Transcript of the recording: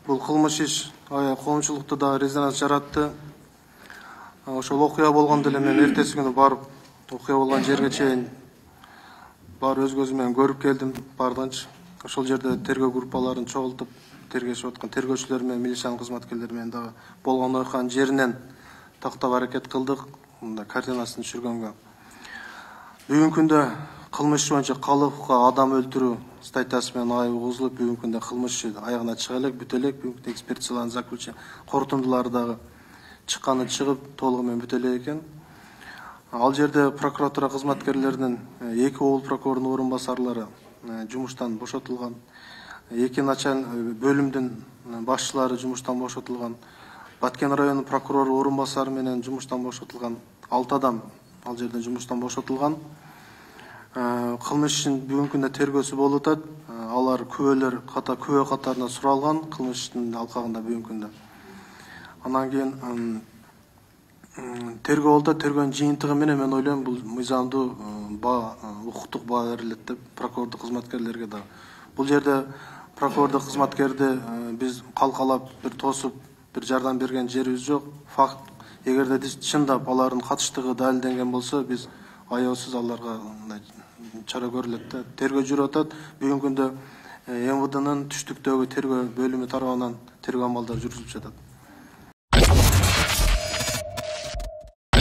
Бұл кылмыш иш коомчулукта да резонанс жаратты. Ошол окуя болгондо эле мен эртеси күнү барып, окуя болгон жерге чейин барып өз көзүм менен көрүп келдим. Бардымчы. Ошол жерде тергөө группаларын чогултуп, тергешип аткан тергөөчүлөр менен милициянын кызматкерлери менен дагы болгон окуянын жеринен тактап аракет кылдык, мындай координациясын түшүргөнгө. Бүгүнкү күндө кылмыш боюнча калыбга адам өлтүрүү статьясы менен айып угузулуп, бүгүнкү күндө кылмыш аягына чыга элек, бүтө элек. Бүгүнкү экспертизалардын заключение корутундулары дагы чыкканы чыгып, толугу менен бүтө элек экен. Ал жерде прокуратура кызматкерлеринин 2 облус прокурорунун орун басарлары жумуштан бошотулган, 2 начальник бөлүмдүн башчылары жумуштан бошотулган, Баткен районунун прокурору орун басары менен жумуштан бошотулган, 6 адам ал жерден жумуштан бошотулган. Кылмыштын бүгүнкү күндө тергөөсү болуп атат. Алар күбөлөр күбө катарына суралган кылмыштын алкагында бүгүнкү күндө. Анан кийин тергөө болду. Тергөөнүн жыйынтыгы менен мен ойлойм, бул мыйзамдуу укуктук баа берилет деп прокурордук кызматкерлерге да. Бул жерде прокурордук кызматкерди биз калкалап бир тосуп бир жардам берген жерибиз жок. Факт эгерде чындап алардын катыштыгы далилденген болсо, биз аябсыз аларга чара көрүлөт да. Тергөө жүрүп атат. Бүгүнкү күндө МВДнын түштүктөгү тергөө бөлүмү тарабынан тергөө амалдары жүргүзүлүп жатат.